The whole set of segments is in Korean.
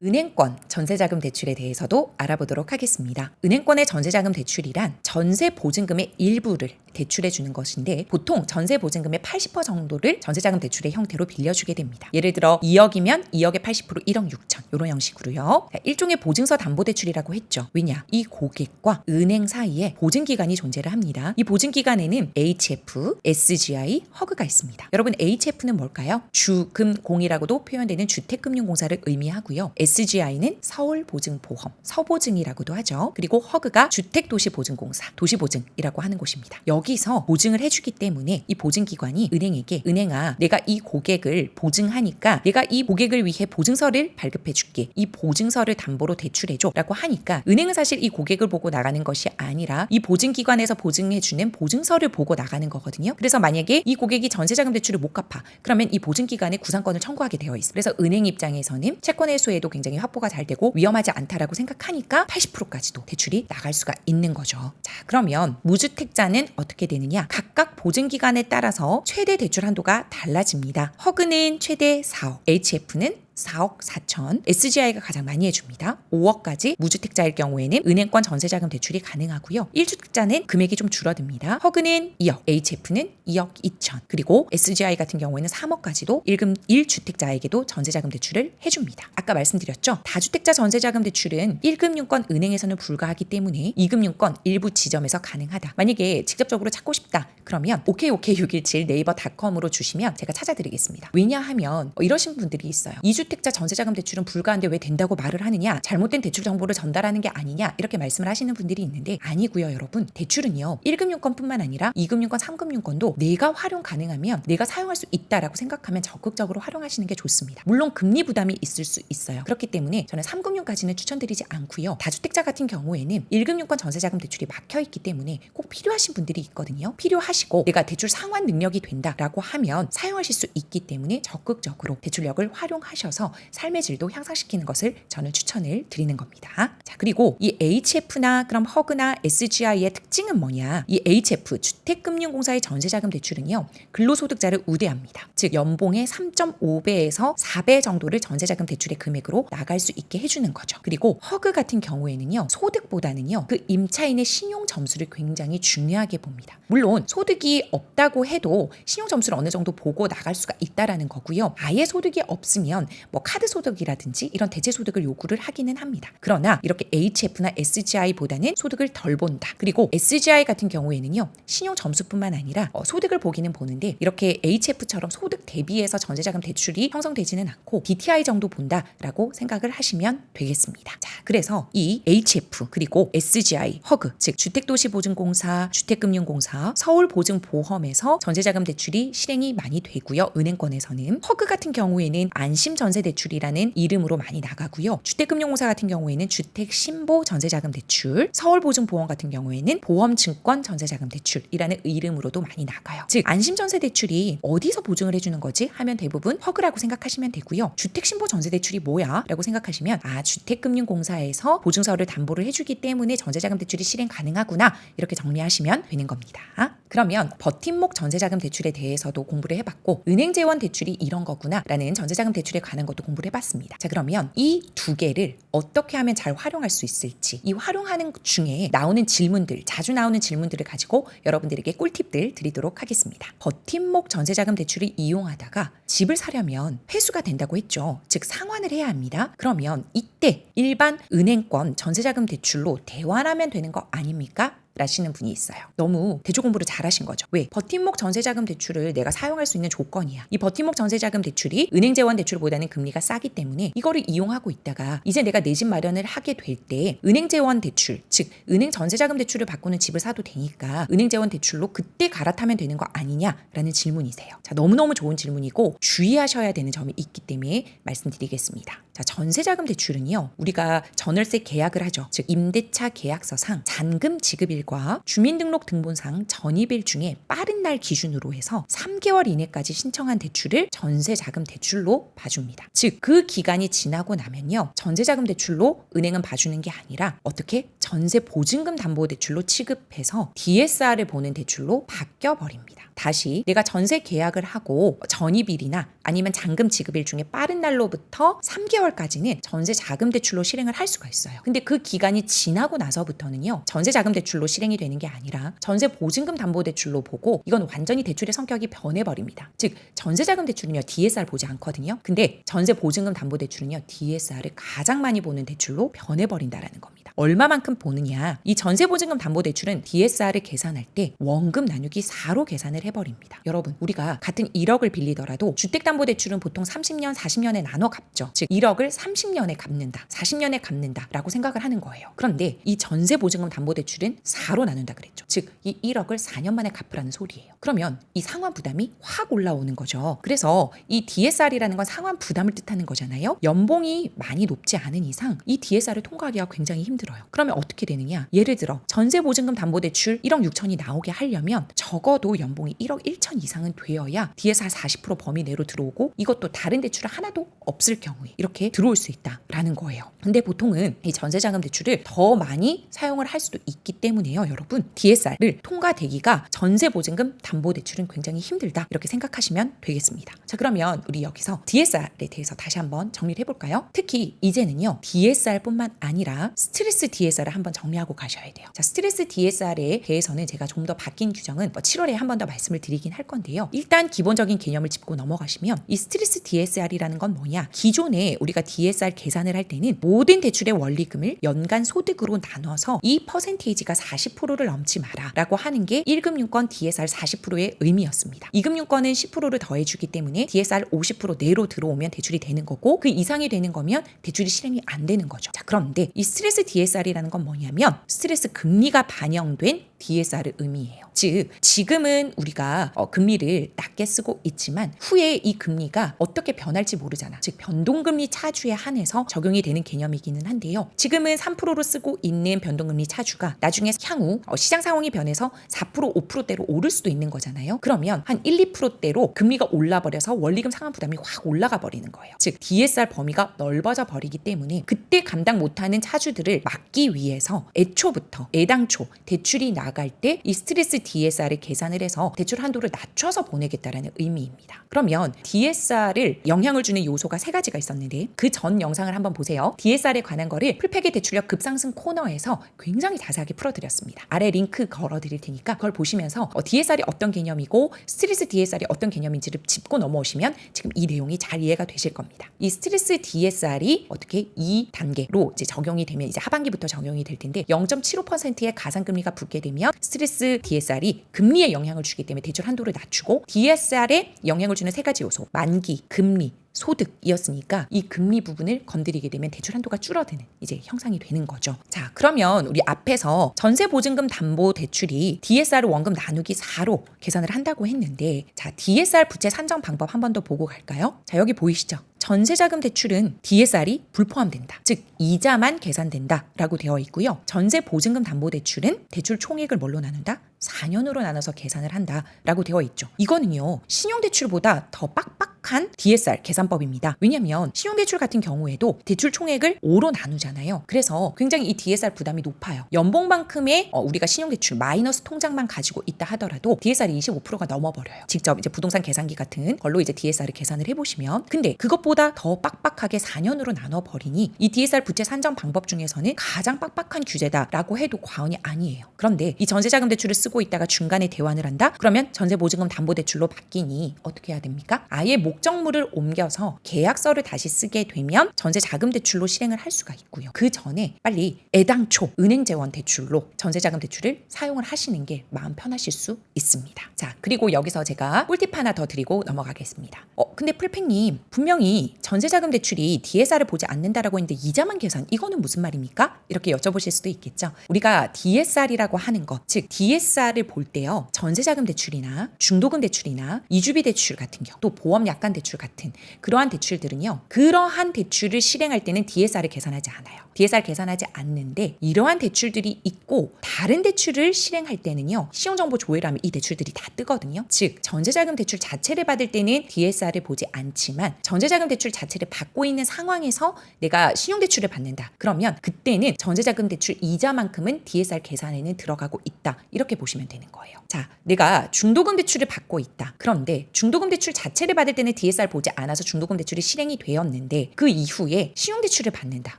은행권 전세자금 대출에 대해서도 알아보도록 하겠습니다. 은행권의 전세자금 대출이란 전세 보증금의 일부를 대출해 주는 것인데 보통 전세 보증금의 80% 정도를 전세자금 대출의 형태로 빌려주게 됩니다. 예를 들어 2억이면 2억의 80% 1억 6천 이런 형식으로요. 일종의 보증서 담보대출이라고 했죠. 왜냐? 이 고객과 은행 사이에 보증기관이 존재를 합니다. 이 보증기관에는 HF, SGI, 허그가 있습니다. 여러분 HF는 뭘까요? 주금공이라고도 표현되는 주택금융공사를 의미하고요. SGI는 서울보증보험, 서보증이라고도 하죠. 그리고 허그가 주택도시보증공사, 도시보증이라고 하는 곳입니다. 여기서 보증을 해주기 때문에 이 보증기관이 은행에게 은행아 내가 이 고객을 보증하니까 내가 이 고객을 위해 보증서를 발급해줄게. 이 보증서를 담보로 대출해줘 라고 하니까 은행은 사실 이 고객을 보고 나가는 것이 아니라 이 보증기관에서 보증해주는 보증서를 보고 나가는 거거든요. 그래서 만약에 이 고객이 전세자금 대출을 못 갚아 그러면 이 보증기관에 구상권을 청구하게 되어 있어요. 그래서 은행 입장에서는 채권 회수에도 굉장히 확보가 잘 되고 위험하지 않다라고 생각하니까 80%까지도 대출이 나갈 수가 있는 거죠. 자, 그러면 무주택자는 어떻게 되느냐? 각각 보증기관에 따라서 최대 대출 한도가 달라집니다. 허그는 최대 4억, HF는 4억 4천, SGI가 가장 많이 해줍니다. 5억까지 무주택자일 경우에는 은행권 전세자금 대출이 가능하고요. 1주택자는 금액이 좀 줄어듭니다. 허그는 2억, HF는 2억 2천, 그리고 SGI 같은 경우에는 3억까지도 1주택자에게도 전세자금 대출을 해줍니다. 아까 말씀드렸죠? 다주택자 전세자금 대출은 1금융권 은행에서는 불가하기 때문에 2금융권 일부 지점에서 가능하다. 만약에 직접적으로 찾고 싶다. 그러면 OKOK617 네이버닷컴으로 주시면 제가 찾아드리겠습니다. 왜냐하면 이러신 분들이 있어요. 2주택자 전세자금 대출은 불가한데 왜 된다고 말을 하느냐? 잘못된 대출 정보를 전달하는 게 아니냐? 이렇게 말씀을 하시는 분들이 있는데 아니고요, 여러분. 대출은요. 1금융권뿐만 아니라 2금융권, 3금융권도 내가 활용 가능하면 내가 사용할 수 있다라고 생각하면 적극적으로 활용하시는 게 좋습니다. 물론 금리 부담이 있을 수 있어요. 그렇기 때문에 저는 3금융까지는 추천드리지 않고요. 다주택자 같은 경우에는 1금융권 전세자금 대출이 막혀있기 때문에 꼭 필요하신 분들이 있거든요. 필요하시고 내가 대출 상환 능력이 된다라고 하면 사용하실 수 있기 때문에 적극적으로 대출력을 활용하셔서 삶의 질도 향상시키는 것을 저는 추천을 드리는 겁니다. 자, 그리고 이 HF나 그럼 허그나 SGI의 특징은 뭐냐? 이 HF 주택금융공사의 전세자금 대출은요. 근로소득자를 우대합니다. 즉 연봉의 3.5배에서 4배 정도를 전세자금 대출의 금액으로 나갈 수 있게 해주는 거죠. 그리고 허그 같은 경우에는요. 소득보다는요. 그 임차인의 신용 점수를 굉장히 중요하게 봅니다. 물론 소득이 없다고 해도 신용 점수를 어느 정도 보고 나갈 수가 있다라는 거고요. 아예 소득이 없으면 뭐 카드 소득이라든지 이런 대체 소득을 요구를 하기는 합니다. 그러나 이렇게 HF나 SGI보다는 소득을 덜 본다. 그리고 SGI 같은 경우에는요. 신용 점수뿐만 아니라 소득을 보기는 보는데 이렇게 HF처럼 소득 대비해서 전세자금 대출이 형성되지는 않고 DTI 정도 본다라고 생각을 하시면 되겠습니다. 자, 그래서 이 HF 그리고 SGI, 허그 즉 주택도시보증공사, 주택금융공사, 서울보증보험에서 전세자금 대출이 실행이 많이 되고요. 은행권에서는 허그 같은 경우에는 안심전세대출이라는 이름으로 많이 나가고요. 주택금융공사 같은 경우에는 주택신보 전세자금 대출, 서울보증보험 같은 경우에는 보험증권 전세자금 대출이라는 이름으로도 많이 나가요. 즉 안심전세대출이 어디서 보증을 해주는 거지? 하면 대부분 허그라고 생각하시면 되고요. 주택신보 전세대출이 뭐야? 라고 생각하시면 주택금융공사에서 보증서를 담보를 해주기 때문에 전세자금 대출이 실행 가능하구나 이렇게 정리하시면 되는 겁니다. 그러면 버팀목 전세자금 대출에 대해서도 공부를 해봤고 은행재원 대출이 이런 거구나 라는 전세자금 대출에 관한 것도 공부를 해봤습니다. 자, 그러면 이 두 개를 어떻게 하면 잘 활용할 수 있을지 이 활용하는 중에 나오는 질문들 자주 나오는 질문들을 가지고 여러분들에게 꿀팁들 드리도록 하겠습니다. 버팀목 전세자금 대출을 이용하다가 집을 사려면 회수가 된다고 했죠. 즉 상환을 해야 합니다. 그러면 이때 일반 은행권 전세자금 대출로 대환하면 되는 거 아닙니까? 라시는 분이 있어요. 너무 대출 공부를 잘하신 거죠. 왜? 버팀목 전세자금 대출을 내가 사용할 수 있는 조건이야. 이 버팀목 전세자금 대출이 은행재원 대출보다는 금리가 싸기 때문에 이거를 이용하고 있다가 이제 내가 내 집 마련을 하게 될 때 은행재원 대출, 즉 은행 전세자금 대출을 받고는 집을 사도 되니까 은행재원 대출로 그때 갈아타면 되는 거 아니냐라는 질문이세요. 자, 너무너무 좋은 질문이고 주의하셔야 되는 점이 있기 때문에 말씀드리겠습니다. 자, 전세자금 대출은요. 우리가 전월세 계약을 하죠. 즉 임대차 계약서상 잔금 지급일과 주민등록등본상 전입일 중에 빠른 날 기준으로 해서 3개월 이내까지 신청한 대출을 전세자금 대출로 봐줍니다. 즉 그 기간이 지나고 나면요. 전세자금 대출로 은행은 봐주는 게 아니라 어떻게 전세 보증금 담보 대출로 취급해서 DSR을 보는 대출로 바뀌어버립니다. 다시 내가 전세 계약을 하고 전입일이나 아니면 잔금 지급일 중에 빠른 날로부터 3개월 12개월까지는 전세자금 대출로 실행을 할 수가 있어요. 근데 그 기간이 지나고 나서부터는요, 전세자금 대출로 실행이 되는 게 아니라 전세보증금 담보대출로 보고 이건 완전히 대출의 성격이 변해버립니다. 즉 전세자금 대출은요 DSR 보지 않거든요. 근데 전세보증금 담보대출은요 DSR을 가장 많이 보는 대출로 변해버린다라는 겁니다. 얼마만큼 보느냐, 이 전세보증금 담보대출은 DSR을 계산할 때 원금 나누기 4로 계산을 해버립니다. 여러분, 우리가 같은 1억을 빌리더라도 주택담보대출은 보통 30년, 40년에 나눠 갚죠. 즉 1억을 30년에 갚는다, 40년에 갚는다 라고 생각을 하는 거예요. 그런데 이 전세보증금 담보대출은 4로 나눈다 그랬죠. 즉 이 1억을 4년 만에 갚으라는 소리예요. 그러면 이 상환 부담이 확 올라오는 거죠. 그래서 이 DSR이라는 건 상환 부담을 뜻하는 거잖아요. 연봉이 많이 높지 않은 이상 이 DSR을 통과하기가 굉장히 힘들어요. 그러면 어떻게 되느냐, 예를 들어 전세보증금 담보대출 1억 6천이 나오게 하려면 적어도 연봉이 1억 1천 이상은 되어야 DSR 40% 범위 내로 들어오고, 이것도 다른 대출은 하나도 없을 경우에 이렇게 들어올 수 있다라는 거예요. 근데 보통은 이 전세자금 대출을 더 많이 사용을 할 수도 있기 때문에요. 여러분, DSR을 통과되기가 전세보증금 담보대출은 굉장히 힘들다, 이렇게 생각하시면 되겠습니다. 자, 그러면 우리 여기서 DSR에 대해서 다시 한번 정리를 해볼까요? 특히 이제는요 DSR뿐만 아니라 스트레스 DSR을 한번 정리하고 가셔야 돼요. 자, 스트레스 DSR에 대해서는 제가 좀 더 바뀐 규정은 7월에 한 번 더 말씀을 드리긴 할 건데요. 일단 기본적인 개념을 짚고 넘어가시면 이 스트레스 DSR이라는 건 뭐냐, 기존에 우리가 DSR 계산을 할 때는 모든 대출의 원리금을 연간 소득으로 나눠서 이 퍼센테이지가 40%를 넘지 마라 라고 하는 게 1금융권 DSR 40%의 의미였습니다. 2금융권은 10%를 더해주기 때문에 DSR 50% 내로 들어오면 대출이 되는 거고, 그 이상이 되는 거면 대출이 실행이 안 되는 거죠. 자, 그런데 이 스트레스 DSR이라는 건 뭐냐면 스트레스 금리가 반영된 DSR을 의미해요. 즉 지금은 우리가 금리를 낮게 쓰고 있지만 후에 이 금리가 어떻게 변할지 모르잖아. 즉 변동금리 차주에 한해서 적용이 되는 개념이기는 한데요. 지금은 3%로 쓰고 있는 변동금리 차주가 나중에 향후 시장 상황이 변해서 4% 5%대로 오를 수도 있는 거잖아요. 그러면 한 1, 2%대로 금리가 올라버려서 원리금 상환 부담이 확 올라가 버리는 거예요. 즉 DSR 범위가 넓어져 버리기 때문에 그때 감당 못하는 차주들을 막기 위해서 애당초 대출이 나갈 때 이 스트레스 DSR을 계산을 해서 대출 한도를 낮춰서 보내겠다라는 의미입니다. 그러면 DSR을 영향을 주는 요소가 3가지가 있었는데 그 전 영상을 한번 보세요. DSR에 관한 거를 풀팩의 대출력 급상승 코너에서 굉장히 자세하게 풀어드렸습니다. 아래 링크 걸어드릴 테니까 그걸 보시면서 DSR이 어떤 개념이고 스트레스 DSR이 어떤 개념인지를 짚고 넘어오시면 지금 이 내용이 잘 이해가 되실 겁니다. 이 스트레스 DSR이 어떻게 2단계로 이제 적용이 되면 이제 하반기부터 적용이 될 텐데 0.75%의 가상금리가 붙게 되면 스트레스 DSR이 금리에 영향을 주기 때문에 대출 한도를 낮추고, DSR에 영향을 주는 3가지 요소 만기, 금리, 소득이었으니까 이 금리 부분을 건드리게 되면 대출 한도가 줄어드는 이제 형상이 되는 거죠. 자, 그러면 우리 앞에서 전세보증금 담보대출이 DSR 원금 나누기 4로 계산을 한다고 했는데, 자 DSR 부채 산정 방법 한 번 더 보고 갈까요? 자, 여기 보이시죠? 전세자금 대출은 DSR이 불포함된다. 즉 이자만 계산된다 라고 되어 있고요. 전세보증금 담보대출은 대출 총액을 뭘로 나눈다? 4년으로 나눠서 계산을 한다 라고 되어 있죠. 이거는요 신용대출보다 더 빡빡한 DSR 계산법입니다. 왜냐하면 신용대출 같은 경우에도 대출 총액을 5로 나누잖아요. 그래서 굉장히 이 DSR 부담이 높아요. 연봉만큼의 우리가 신용대출 마이너스 통장만 가지고 있다 하더라도 DSR이 25%가 넘어버려요. 직접 이제 부동산 계산기 같은 걸로 이제 DSR을 계산을 해보시면, 근데 그것보다 더 빡빡하게 4년으로 나눠버리니 이 DSR 부채 산정 방법 중에서는 가장 빡빡한 규제다라고 해도 과언이 아니에요. 그런데 이 전세자금 대출을 쓰고 있다가 중간에 대환을 한다? 그러면 전세보증금 담보대출로 바뀌니 어떻게 해야 됩니까? 아예 목적물을 옮겨서 계약서를 다시 쓰게 되면 전세자금 대출로 실행을 할 수가 있고요. 그 전에 빨리 애당초 은행재원 대출로 전세자금 대출을 사용을 하시는 게 마음 편하실 수 있습니다. 자, 그리고 여기서 제가 꿀팁 하나 더 드리고 넘어가겠습니다. 근데 풀팩님 분명히 전세자금 대출이 DSR을 보지 않는다라고 했는데 이자만 계산, 이거는 무슨 말입니까? 이렇게 여쭤보실 수도 있겠죠. 우리가 DSR이라고 하는 것, 즉 DSR을 볼 때요 전세자금 대출이나 중도금 대출이나 이주비 대출 같은 경우, 또 보험 약관 대출 같은 그러한 대출들은요 그러한 대출을 실행할 때는 DSR을 계산하지 않아요. DSR 계산하지 않는데 이러한 대출들이 있고 다른 대출을 실행할 때는요 신용정보 조회하면 이 대출들이 다 뜨거든요. 즉 전세자금 대출 자체를 받을 때는 DSR을 보지 않지만 전세자금 대출 자체를 받고 있는 상황에서 내가 신용대출을 받는다. 그러면 그때는 전세자금 대출 이자만큼은 DSR 계산에는 들어가고 있다. 이렇게 보시면 되는 거예요. 자, 내가 중도금 대출을 받고 있다. 그런데 중도금 대출 자체를 받을 때는 때는 DSR 보지 않아서 중도금 대출이 실행이 되었는데 그 이후에 신용대출을 받는다.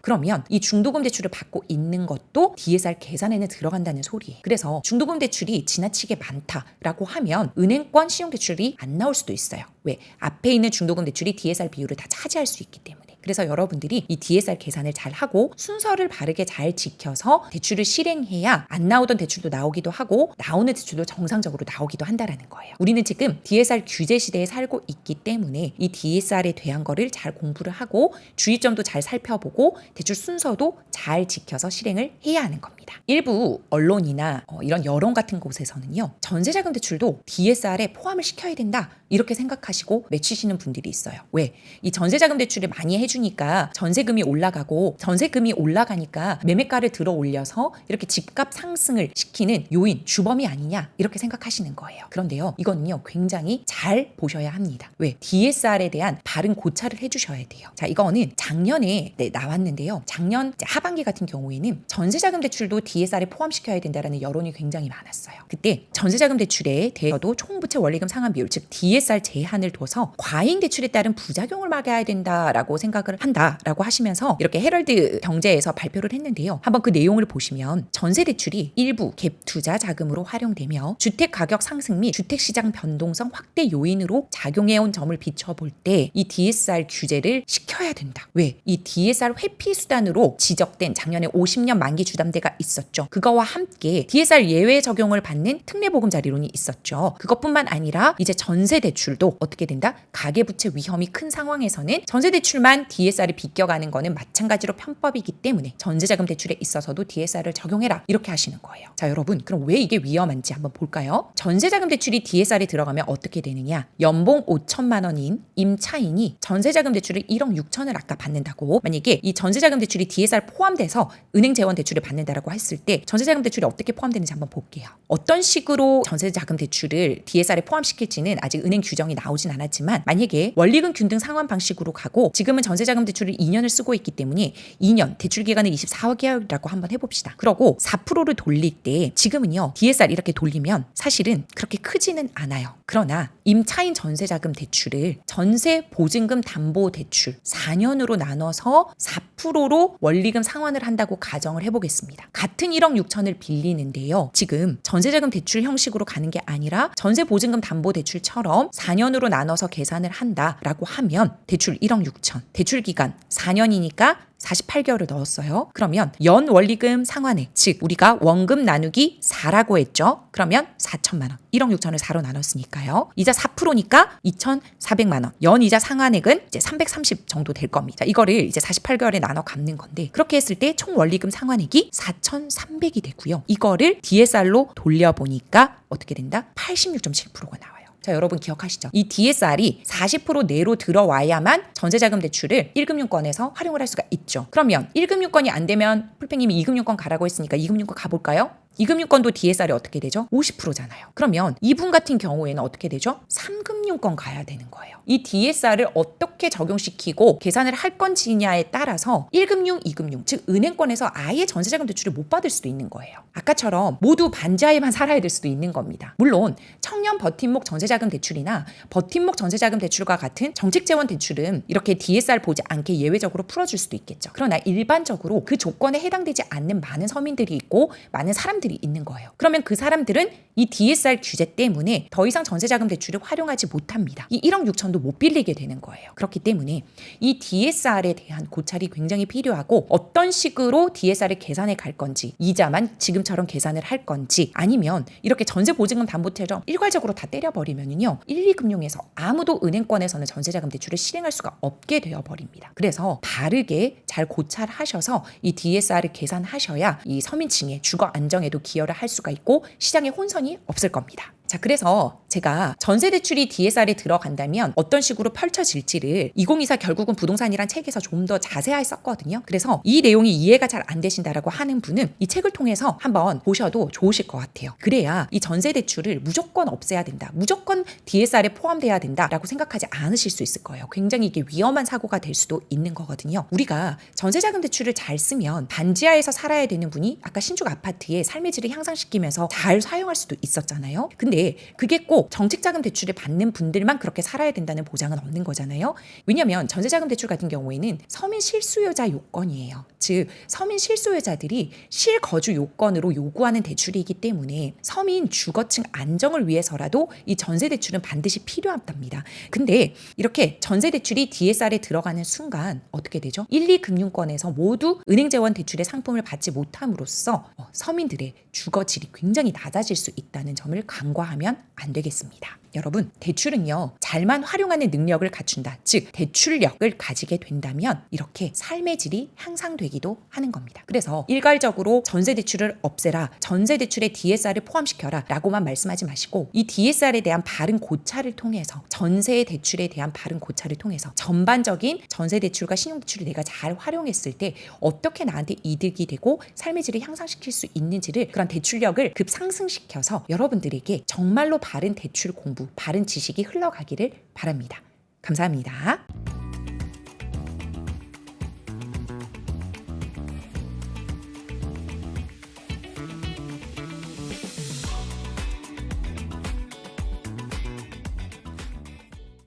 그러면 이 중도금 대출을 받고 있는 것도 DSR 계산에는 들어간다는 소리예요. 그래서 중도금 대출이 지나치게 많다라고 하면 은행권 신용대출이 안 나올 수도 있어요. 왜? 앞에 있는 중도금 대출이 DSR 비율을 다 차지할 수 있기 때문에. 그래서 여러분들이 이 DSR 계산을 잘 하고 순서를 바르게 잘 지켜서 대출을 실행해야 안 나오던 대출도 나오기도 하고 나오는 대출도 정상적으로 나오기도 한다라는 거예요. 우리는 지금 DSR 규제 시대에 살고 있기 때문에 이 DSR에 대한 거를 잘 공부를 하고 주의점도 잘 살펴보고 대출 순서도 잘 지켜서 실행을 해야 하는 겁니다. 일부 언론이나 이런 여론 같은 곳에서는요. 전세자금 대출도 DSR에 포함을 시켜야 된다. 이렇게 생각하시고 맺히시는 분들이 있어요. 왜? 이 전세자금 대출을 많이 해주니까 전세금이 올라가고 전세금이 올라가니까 매매가를 들어 올려서 이렇게 집값 상승을 시키는 요인, 주범이 아니냐 이렇게 생각하시는 거예요. 그런데요. 이거는요. 굉장히 잘 보셔야 합니다. 왜? DSR에 대한 바른 고찰을 해주셔야 돼요. 자, 이거는 작년에 나왔는데요. 작년 하반기 같은 경우에는 전세자금 대출도 DSR에 포함시켜야 된다는 여론이 굉장히 많았어요. 그때 전세자금 대출에 대해서도 총부채 원리금 상환 비율, 즉 DSR 제한을 둬서 과잉 대출에 따른 부작용을 막아야 된다라고 생각을 한다라고 하시면서 이렇게 헤럴드 경제에서 발표를 했는데요. 한번 그 내용을 보시면 전세 대출이 일부 갭 투자 자금으로 활용되며 주택 가격 상승 및 주택 시장 변동성 확대 요인으로 작용해온 점을 비춰볼 때 이 DSR 규제를 시켜야 된다. 왜? 이 DSR 회피 수단으로 지적된 작년에 50년 만기 주담대가 있었죠. 그거와 함께 DSR 예외 적용을 받는 특례보금자리론이 있었죠. 그것뿐만 아니라 이제 전세 대출도 어떻게 된다? 가계부채 위험이 큰 상황에서는 전세 대출만 DSR이 비껴가는 거는 마찬가지로 편법이기 때문에 전세자금 대출에 있어서도 DSR을 적용해라 이렇게 하시는 거예요. 자, 여러분 그럼 왜 이게 위험한지 한번 볼까요? 전세자금 대출이 DSR에 들어가면 어떻게 되느냐? 연봉 5천만 원인 임차인이 전세자금 대출을 1억 6천을 아까 받는다고 만약에 이 전세자금 대출이 DSR 포함돼서 은행 재원 대출을 받는다라고 했을 때 전세자금 대출이 어떻게 포함되는지 한번 볼게요. 어떤 식으로 전세자금 대출을 DSR에 포함시킬지는 아직 은행 규정이 나오진 않았지만 만약에 원리금 균등 상환 방식으로 가고 지금은 전세자금 대출을 2년을 쓰고 있기 때문에 2년 대출 기간은 24개월이라고 한번 해봅시다. 그러고 4%를 돌릴 때 지금은요 DSR 이렇게 돌리면 사실은 그렇게 크지는 않아요. 그러나 임차인 전세자금 대출을 전세 보증금 담보 대출 4년으로 나눠서 4%로 원리금 상환을 한다고 가정을 해보겠습니다. 같은 1억 6천을 빌리는데요. 지금 전세자금 대출 형식으로 가는 게 아니라 전세 보증금 담보 대출처럼 4년으로 나눠서 계산을 한다라고 하면 대출 1억 6천, 대출 기간 4년이니까 48개월을 넣었어요. 그러면 연 원리금 상환액, 즉 우리가 원금 나누기 4라고 했죠. 그러면 4천만 원. 1억 6천을 4로 나눴으니까요. 이자 4%니까 2,400만 원. 연 이자 상환액은 이제 330 정도 될 겁니다. 자, 이거를 이제 48개월에 나눠 갚는 건데 그렇게 했을 때 총 원리금 상환액이 4,300이 되고요. 이거를 DSR로 돌려보니까 어떻게 된다? 86.7%가 나와요. 자, 여러분 기억하시죠? 이 DSR이 40% 내로 들어와야만 전세자금 대출을 1금융권에서 활용을 할 수가 있죠. 그러면 1금융권이 안 되면 풀팽님이 2금융권 가라고 했으니까 2금융권 가볼까요? 2금융권도 DSR이 어떻게 되죠? 50%잖아요. 그러면 이분 같은 경우에는 어떻게 되죠? 3금융권 가야 되는 거예요. 이 DSR을 어떻게 적용시키고 계산을 할 건지냐에 따라서 1금융, 2금융, 즉 은행권에서 아예 전세자금 대출을 못 받을 수도 있는 거예요. 아까처럼 모두 반지하에만 살아야 될 수도 있는 겁니다. 물론 청년 버팀목 전세자금 대출이나 버팀목 전세자금 대출과 같은 정책재원 대출은 이렇게 DSR 보지 않게 예외적으로 풀어줄 수도 있겠죠. 그러나 일반적으로 그 조건에 해당되지 않는 많은 서민들이 있고 많은 사람들이 있는 거예요. 그러면 그 사람들은 이 DSR 규제 때문에 더 이상 전세자금 대출을 활용하지 못합니다. 이 1억 6천도 못 빌리게 되는 거예요. 그렇기 때문에 이 DSR에 대한 고찰이 굉장히 필요하고 어떤 식으로 DSR을 계산해 갈 건지 이자만 지금처럼 계산을 할 건지 아니면 이렇게 전세 보증금 담보처럼 일괄적으로 다 때려버리면요 1, 2금융에서 아무도 은행권에서는 전세자금 대출을 실행할 수가 없게 되어버립니다. 그래서 바르게 잘 고찰하셔서 이 DSR을 계산하셔야 이 서민층의 주거 안정에도 기여를 할 수가 있고 시장에 혼선이 없을 겁니다. 자, 그래서 제가 전세대출이 DSR에 들어간다면 어떤 식으로 펼쳐질지를 2024 결국은 부동산이란 책에서 좀 더 자세하게 썼거든요. 그래서 이 내용이 이해가 잘 안 되신다라고 하는 분은 이 책을 통해서 한번 보셔도 좋으실 것 같아요. 그래야 이 전세대출을 무조건 없애야 된다. 무조건 DSR에 포함돼야 된다라고 생각하지 않으실 수 있을 거예요. 굉장히 이게 위험한 사고가 될 수도 있는 거거든요. 우리가 전세자금 대출을 잘 쓰면 반지하에서 살아야 되는 분이 아까 신축 아파트의 삶의 질을 향상시키면서 잘 사용할 수도 있었잖아요. 근데 근데 그게 꼭 정책자금 대출을 받는 분들만 그렇게 살아야 된다는 보장은 없는 거잖아요. 왜냐하면 전세자금 대출 같은 경우에는 서민 실수요자 요건이에요. 즉 서민 실수요자들이 실거주 요건으로 요구하는 대출이기 때문에 서민 주거층 안정을 위해서라도 이 전세 대출은 반드시 필요하답니다. 근데 이렇게 전세 대출이 DSR에 들어가는 순간 어떻게 되죠? 1, 2금융권에서 모두 은행 재원 대출의 상품을 받지 못함으로써 서민들의 주거 질이 굉장히 낮아질 수 있다는 점을 간과하면 안 되겠습니다. 여러분, 대출은요, 잘만 활용하는 능력을 갖춘다. 즉, 대출력을 가지게 된다면 이렇게 삶의 질이 향상되기도 하는 겁니다. 그래서 일괄적으로 전세 대출을 없애라, 전세 대출에 DSR을 포함시켜라 라고만 말씀하지 마시고 이 DSR에 대한 바른 고찰을 통해서 전세 대출에 대한 바른 고찰을 통해서 전반적인 전세 대출과 신용 대출을 내가 잘 활용했을 때 어떻게 나한테 이득이 되고 삶의 질을 향상시킬 수 있는지를 그런 대출력을 급상승시켜서 여러분들에게 정말로 바른 대출 공부, 바른 지식이 흘러가기를 바랍니다. 감사합니다.